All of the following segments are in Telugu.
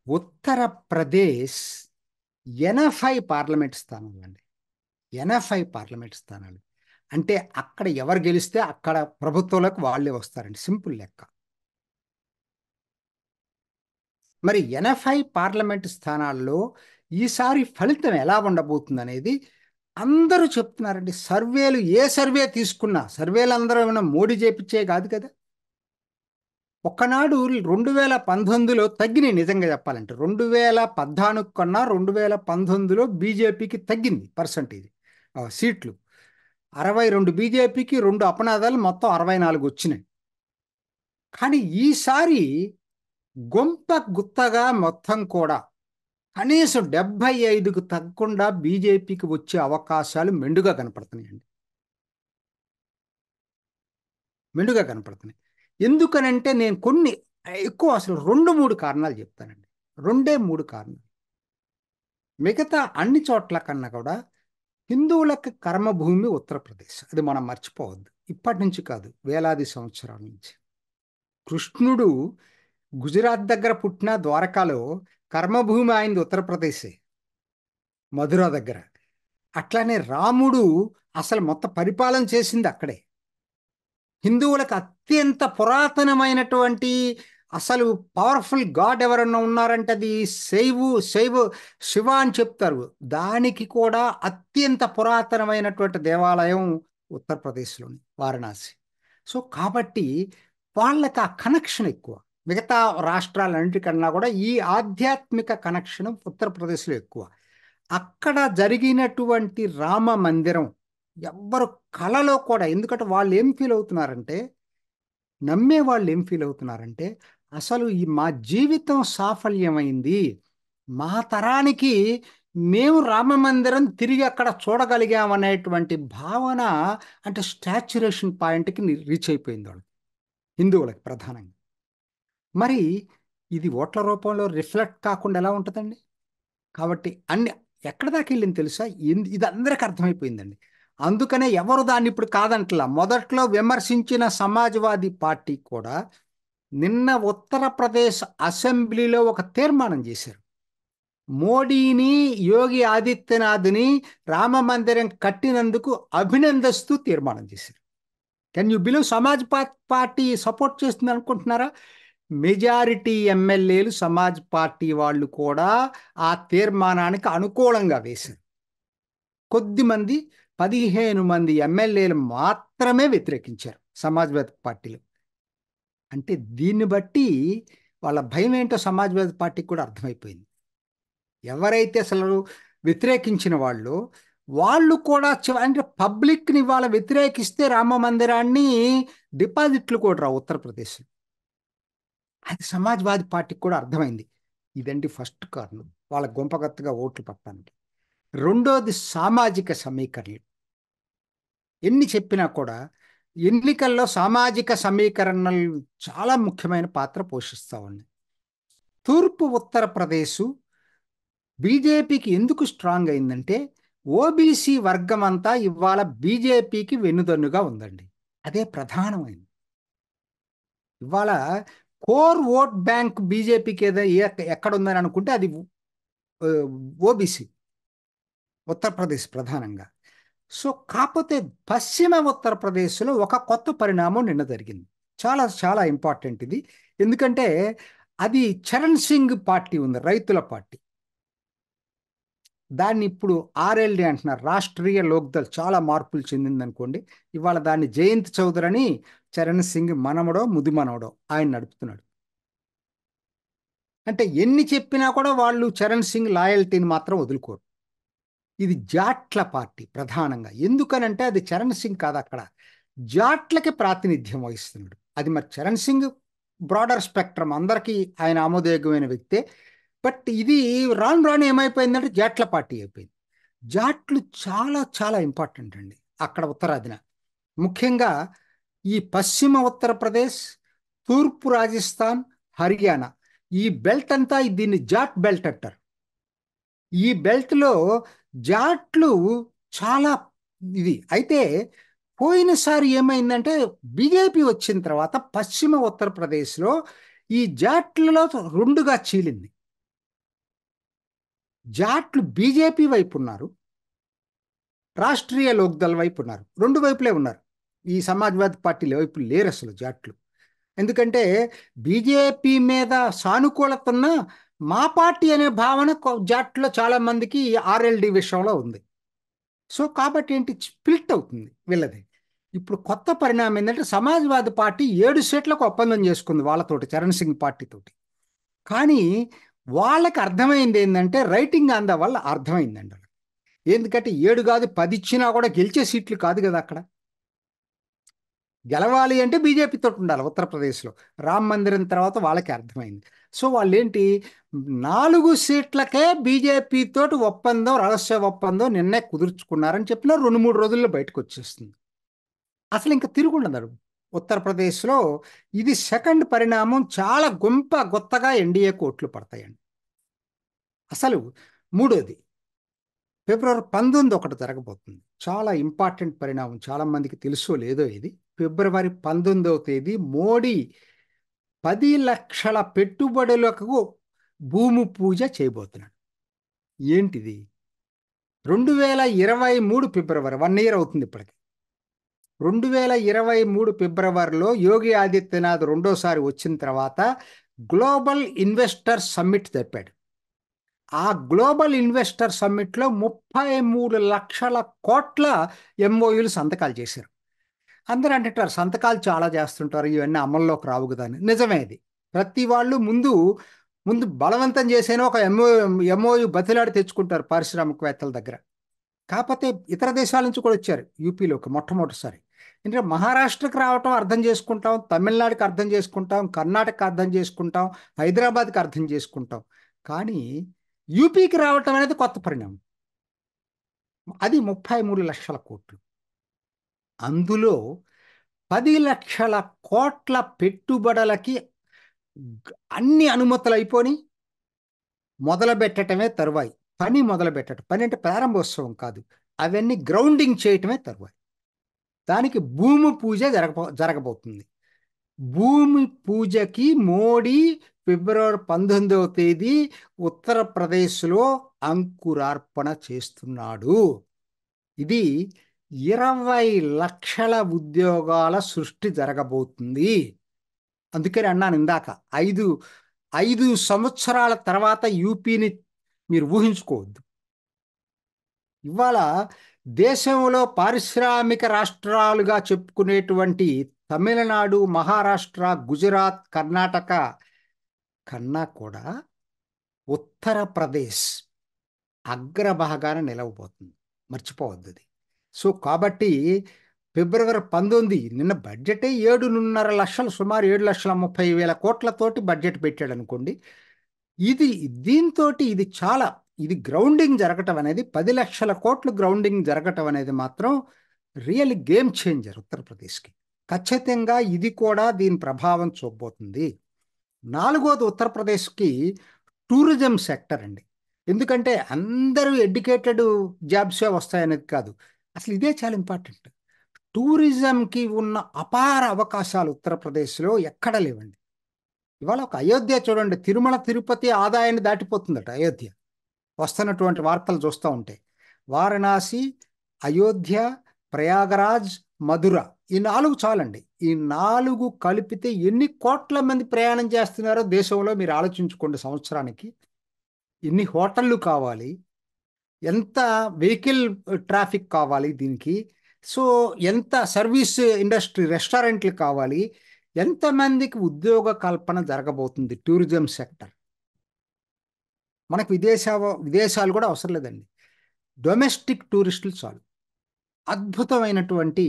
ఉత్తరప్రదేశ్ 80 పార్లమెంట్ స్థానాలు అండి. 80 పార్లమెంట్ స్థానాలు అంటే అక్కడ ఎవరు గెలిస్తే అక్కడ ప్రభుత్వంలోకి వాళ్ళే వస్తారండి. సింపుల్ లెక్క. మరి 80 పార్లమెంట్ స్థానాల్లో ఈసారి ఫలితం ఎలా ఉండబోతుంది అనేది అందరూ చెప్తున్నారండి. సర్వేలు ఏ సర్వే తీసుకున్నా, సర్వేలు అందరూ ఏమైనా మోడీ చేపించే కాదు కదా. ఒక్కనాడు 2019లో తగ్గినాయి. నిజంగా చెప్పాలంటే 2014 కన్నా 2019లో బీజేపీకి తగ్గింది పర్సంటేజ్ సీట్లు. 62 బీజేపీకి, 2 అపనాదాలు, మొత్తం 64 వచ్చినాయి. కానీ ఈసారి గొంప గుత్తగా మొత్తం కూడా కనీసం 75కు తగ్గకుండా బీజేపీకి వచ్చే అవకాశాలు మెండుగా కనపడుతున్నాయండి. మెండుగా కనపడుతున్నాయి. ఎందుకనంటే నేను కొన్ని ఎక్కువ అసలు 2-3 కారణాలు చెప్తానండి. 2-3 కారణాలు. మిగతా అన్ని చోట్ల కన్నా కూడా హిందువులకు కర్మభూమి ఉత్తరప్రదేశ్. అది మనం మర్చిపోవద్దు. ఇప్పటి నుంచి కాదు, వేలాది సంవత్సరాల నుంచి. కృష్ణుడు గుజరాత్ దగ్గర పుట్టిన ద్వారకాలో కర్మభూమి అయింది ఉత్తరప్రదేశే, మధుర దగ్గర. అట్లానే రాముడు అసలు మొత్తం పరిపాలన చేసింది అక్కడే. హిందువులకు అత్యంత పురాతనమైనటువంటి అసలు పవర్ఫుల్ గాడ్ ఎవరన్నా ఉన్నారంటే అది శివ అని చెప్తారు. దానికి కూడా అత్యంత పురాతనమైనటువంటి దేవాలయం ఉత్తరప్రదేశ్లోని వారణాసి. సో కాబట్టి వాళ్ళకి ఆ కనెక్షన్ ఎక్కువ. మిగతా రాష్ట్రాలన్నిటికన్నా కూడా ఈ ఆధ్యాత్మిక కనెక్షన్ ఉత్తరప్రదేశ్లో ఎక్కువ. అక్కడ జరిగినటువంటి రామ మందిరం ఎవ్వరు కలలో కూడా, ఎందుకంటే వాళ్ళు ఏం ఫీల్ అవుతున్నారంటే, నమ్మే వాళ్ళు ఏం ఫీల్ అవుతున్నారంటే, అసలు ఈ మా జీవితం సాఫల్యమైంది, మా తరానికి మేము రామ మందిరం తిరిగి అక్కడ చూడగలిగామనేటువంటి భావన, అంటే స్టాచ్యురేషన్ పాయింట్కి రీచ్ అయిపోయింది వాళ్ళు, హిందువులకి ప్రధానంగా. మరి ఇది ఓట్ల రూపంలో రిఫ్లెక్ట్ కాకుండా ఎలా ఉంటుందండి? కాబట్టి ఎక్కడ దాకా వెళ్ళింది తెలుసా? ఇది అందరికి అర్థమైపోయిందండి. అందుకనే ఎవరు దాన్ని ఇప్పుడు కాదంటలా. మొదట్లో విమర్శించిన సమాజ్వాదీ పార్టీ కూడా నిన్న ఉత్తరప్రదేశ్ అసెంబ్లీలో ఒక తీర్మానం చేశారు. మోడీని, యోగి ఆదిత్యనాథ్ని రామ మందిరం కట్టినందుకు అభినందిస్తూ తీర్మానం చేశారు. Can you believe? Samaj party support చేస్తుంది అనుకుంటున్నారా? మెజారిటీ ఎమ్మెల్యేలు సమాజ్ పార్టీ వాళ్ళు కూడా ఆ తీర్మానానికి అనుకూలంగా వేశారు. కొద్దిమంది 15 మంది ఎమ్మెల్యేలు మాత్రమే వ్యతిరేకించారు సమాజ్వాదీ పార్టీలో. అంటే దీన్ని బట్టి వాళ్ళ భయం ఏంటో సమాజ్వాదీ పార్టీకి కూడా అర్థమైపోయింది. ఎవరైతే అసలు వ్యతిరేకించిన వాళ్ళు కూడా అంటే పబ్లిక్ని వాళ్ళ వ్యతిరేకిస్తే రామ మందిరాన్ని డిపాజిట్లు కూడా రావు ఉత్తరప్రదేశ్లో. అది సమాజ్వాదీ పార్టీకి కూడా అర్థమైంది. ఇదండి ఫస్ట్ కారణం వాళ్ళ గొంపగత్తుగా ఓట్లు పట్టడానికి. రెండోది సామాజిక సమీకరణలు. ఎన్ని చెప్పినా కూడా ఎన్నికల్లో సామాజిక సమీకరణలు చాలా ముఖ్యమైన పాత్ర పోషిస్తూ ఉన్నాయి. తూర్పు ఉత్తరప్రదేశ్ బీజేపీకి ఎందుకు స్ట్రాంగ్ అయిందంటే, ఓబీసీ వర్గం అంతా ఇవాళ బీజేపీకి వెన్నుదన్నుగా ఉందండి. అదే ప్రధానమైంది. ఇవాళ కోర్ ఓట్ బ్యాంక్ బీజేపీకి ఎక్కడ ఉందని అనుకుంటే అది ఓబీసీ ఉత్తరప్రదేశ్ ప్రధానంగా. సో కాకపోతే పశ్చిమ ఉత్తరప్రదేశ్లో ఒక కొత్త పరిణామం నిన్న జరిగింది. చాలా చాలా ఇంపార్టెంట్ ఇది. ఎందుకంటే అది చరణ్ సింగ్ పార్టీ ఉంది, రైతుల పార్టీ. దాన్ని ఇప్పుడు ఆర్ఎల్డి అంటున్నారు, రాష్ట్రీయ లోక్దల్. చాలా మార్పులు చెందిందనుకోండి. ఇవాళ దాన్ని జయంత్ చౌదరి అని చరణ్ సింగ్ మనవడో ముదిమనవడో ఆయన నడుపుతున్నాడు. అంటే ఎన్ని చెప్పినా కూడా వాళ్ళు చరణ్ సింగ్ లాయల్టీని మాత్రం వదులుకోరు. ఇది జాట్ల పార్టీ ప్రధానంగా. ఎందుకనంటే అది చరణ్ సింగ్ కాదు, అక్కడ జాట్లకి ప్రాతినిధ్యం వహిస్తున్నాడు. అది మరి చరణ్ సింగ్ బ్రాడర్ స్పెక్ట్రమ్, అందరికీ ఆయన ఆమోదయోగ్యమైన వ్యక్తే. బట్ ఇది రాను రాను ఏమైపోయిందంటే జాట్ల పార్టీ అయిపోయింది. జాట్లు చాలా చాలా ఇంపార్టెంట్ అండి అక్కడ ఉత్తరాదిన. ముఖ్యంగా ఈ పశ్చిమ ఉత్తరప్రదేశ్, తూర్పు రాజస్థాన్, హర్యానా, ఈ బెల్ట్ అంతా దీన్ని జాట్ బెల్ట్ అంటారు. ఈ బెల్ట్లో జాట్లు చాలా ఇది. అయితే పోయినసారి ఏమైందంటే బీజేపీ వచ్చిన తర్వాత పశ్చిమ ఉత్తరప్రదేశ్లో ఈ జాట్లలో రెండుగా చీలింది. జాట్లు బీజేపీ వైపు ఉన్నారు, రాష్ట్రీయ లోక్దళ్ వైపు ఉన్నారు. రెండు వైపులే ఉన్నారు. ఈ సమాజ్వాదీ పార్టీ వైపు లేరు అసలు జాట్లు. ఎందుకంటే బీజేపీ మీద సానుకూలత ఉన్న మా పార్టీ అనే భావన జాట్లో చాలా మందికి ఆర్ఎల్డి విషయంలో ఉంది. సో కాబట్టి ఏంటి, స్ప్లిట్ అవుతుంది వీళ్ళది. ఇప్పుడు కొత్త పరిణామం ఏంటంటే సమాజ్వాదీ పార్టీ 7 సీట్లకు ఒప్పందం చేసుకుంది వాళ్ళతోటి, చరణ్ సింగ్ పార్టీతోటి. కానీ వాళ్ళకి అర్థమైంది ఏంటంటే రైటింగ్ ఆన్ ద వల్ల అర్థమైందండి వాళ్ళకి. ఎందుకంటే 7 కాదు 10 ఇచ్చినా కూడా గెలిచే సీట్లు కాదు కదా అక్కడ. గెలవాలి అంటే బీజేపీతో ఉండాలి ఉత్తరప్రదేశ్లో. రామ్ మందిరం తర్వాత వాళ్ళకి అర్థమైంది. సో వాళ్ళు ఏంటి, 4 సీట్లకే బీజేపీ తోటి ఒప్పందం, రహస్య ఒప్పందం నిన్నే కుదుర్చుకున్నారని చెప్పిన 2-3 రోజుల్లో బయటకు వచ్చేస్తుంది. అసలు ఇంకా తిరుగుండదు ఉత్తరప్రదేశ్లో. ఇది సెకండ్ పరిణామం. చాలా గొప్పగా ఎన్డీఏ ఓట్లు పడతాయండి. అసలు మూడోది ఫిబ్రవరి 19 ఒకటి జరగబోతుంది. చాలా ఇంపార్టెంట్ పరిణామం. చాలా మందికి తెలుసో లేదో ఇది. ఫిబ్రవరి 19వ తేదీ మోడీ 10 లక్షల పెట్టుబడులకు భూమి పూజ చేయబోతున్నాడు. ఏంటిది? 2023 ఫిబ్రవరి, 1 ఇయర్ అవుతుంది ఇప్పటికి. 2023 ఫిబ్రవరిలో యోగి ఆదిత్యనాథ్ రెండోసారి వచ్చిన తర్వాత గ్లోబల్ ఇన్వెస్టర్ సమ్మిట్ జరిపాడు. ఆ గ్లోబల్ ఇన్వెస్టర్ సమ్మిట్లో 33 లక్షల కోట్ల ఎంఓయూలు సంతకాలు చేశారు. అందరూ అంటుంటారు సంతకాలు చాలా చేస్తుంటారు, ఇవన్నీ అమల్లోకి రావు కదా అని. నిజమే అది. ప్రతి వాళ్ళు ముందు బలవంతం చేసేనా ఒక ఎంఓయు బతిలాడి తెచ్చుకుంటారు పారిశ్రామికవేత్తల దగ్గర. కాకపోతే ఇతర దేశాల నుంచి కూడా వచ్చారు యూపీలోకి మొట్టమొదటిసారి. ఎందుకంటే మహారాష్ట్రకు రావటం అర్థం చేసుకుంటాం, తమిళనాడుకి అర్థం చేసుకుంటాం, కర్ణాటకకి అర్థం చేసుకుంటాం, హైదరాబాద్కి అర్థం చేసుకుంటాం. కానీ యూపీకి రావటం అనేది కొత్త పరిణామం. అది 33 లక్షల కోట్లు. అందులో 10 లక్షల కోట్ల పెట్టుబడులకి అన్ని అనుమతులు అయిపోయి మొదలు పెట్టడమే తరువాయి. పని మొదలు పెట్టడం, పని అంటే ప్రారంభోత్సవం కాదు, అవన్నీ గ్రౌండింగ్ చేయటమే తరువాయి. దానికి భూమి పూజ జరగబోతుంది. భూమి పూజకి మోడీ ఫిబ్రవరి 19వ తేదీ ఉత్తరప్రదేశ్లో అంకురార్పణ చేస్తున్నాడు. ఇది 20 లక్షల ఉద్యోగాల సృష్టి జరగబోతుంది. అందుకని అన్నాను ఇందాక, 5 సంవత్సరాల తర్వాత యూపీని మీరు ఊహించుకోవద్దు. ఇవాళ దేశంలో పారిశ్రామిక రాష్ట్రాలుగా చెప్పుకునేటువంటి తమిళనాడు, మహారాష్ట్ర, గుజరాత్, కర్ణాటక కన్నా కూడా ఉత్తరప్రదేశ్ అగ్రభాగాన నిలవబోతుంది. మర్చిపోవద్దు అది. సో కాబట్టి ఫిబ్రవరి 19 నిన్న బడ్జెటే 7.5 లక్షలు, సుమారు 7,30,000 కోట్లతోటి బడ్జెట్ పెట్టాడు అనుకోండి. దీంతో ఇది గ్రౌండింగ్ జరగటం అనేది, 10 లక్షల కోట్లు గ్రౌండింగ్ జరగటం అనేది మాత్రం రియల్ గేమ్ చేంజర్ ఉత్తరప్రదేశ్కి. ఖచ్చితంగా ఇది కూడా దీని ప్రభావం చూపబోతుంది. 4వది ఉత్తరప్రదేశ్కి టూరిజం సెక్టర్ అండి. ఎందుకంటే అందరూ ఎడ్యుకేటెడ్ జాబ్సే వస్తాయనేది కాదు, అసలు ఇదే చాలా ఇంపార్టెంట్. టూరిజంకి ఉన్న అపార అవకాశాలు ఉత్తరప్రదేశ్లో ఎక్కడ లేవండి. ఇవాళ ఒక అయోధ్య చూడండి, తిరుమల తిరుపతి ఆదాయాన్ని దాటిపోతుందట అయోధ్య. వస్తున్నటువంటి వార్తలు చూస్తూ ఉంటే వారణాసి, అయోధ్య, ప్రయాగరాజ్, మధుర, ఈ 4 చాలండి. ఈ 4 కలిపితే ఎన్ని కోట్ల మంది ప్రయాణం చేస్తున్నారో దేశంలో మీరు ఆలోచించుకోండి. సంవత్సరానికి ఎన్ని హోటళ్ళు కావాలి, ఎంత వెహికల్ ట్రాఫిక్ కావాలి దీనికి, సో ఎంత సర్వీస్ ఇండస్ట్రీ, రెస్టారెంట్లు కావాలి, ఎంతమందికి ఉద్యోగ కల్పన జరగబోతుంది టూరిజం సెక్టర్. మనకు విదేశాలు కూడా అవసరం లేదండి, డొమెస్టిక్ టూరిస్టులు చాలు. అద్భుతమైనటువంటి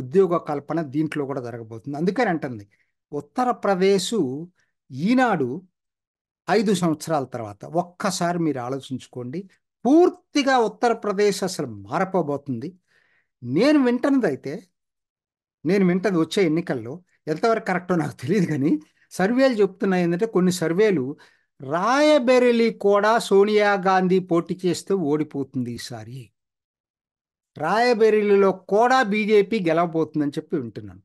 ఉద్యోగ కల్పన దీంట్లో కూడా జరగబోతుంది. అందుకని అంటుంది ఉత్తరప్రదేశ్ ఈనాడు 5 సంవత్సరాల తర్వాత ఒక్కసారి మీరు ఆలోచించుకోండి, పూర్తిగా ఉత్తరప్రదేశ్ అసలు మారిపోబోతుంది. నేను వింటది వచ్చే ఎన్నికల్లో, ఎంతవరకు కరెక్టో నాకు తెలియదు కానీ సర్వేలు చెప్తున్నాయి ఏంటంటే, కొన్ని సర్వేలు రాయబెరేలీ కూడా సోనియా గాంధీ పోటీ చేస్తే ఓడిపోతుంది ఈసారి, రాయబెరేలీలో కూడా బీజేపీ గెలవబోతుందని చెప్పి వింటున్నాను.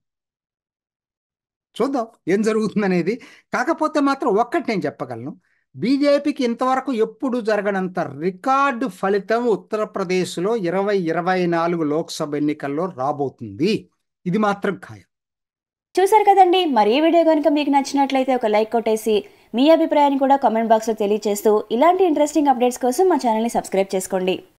చూద్దాం ఏం జరుగుతుందనేది. కాకపోతే మాత్రం ఒక్కటి నేను చెప్పగలను, బీజేపీకి ఇంతవరకు ఎప్పుడు జరగనంత రికార్డు ఫలితం ఉత్తరప్రదేశ్లో 2024 లోక్సభ ఎన్నికల్లో రాబోతుంది. ఇది మాత్రం ఖాయం. చూసారు కదండి. మరి ఈ వీడియో కనుక మీకు నచ్చినట్లయితే ఒక లైక్ కొట్టేసి మీ అభిప్రాయాన్ని కూడా కామెంట్ బాక్స్లో తెలియజేస్తూ ఇలాంటి ఇంట్రెస్టింగ్ అప్డేట్స్ కోసం మా ఛానల్ని సబ్స్క్రైబ్ చేసుకోండి.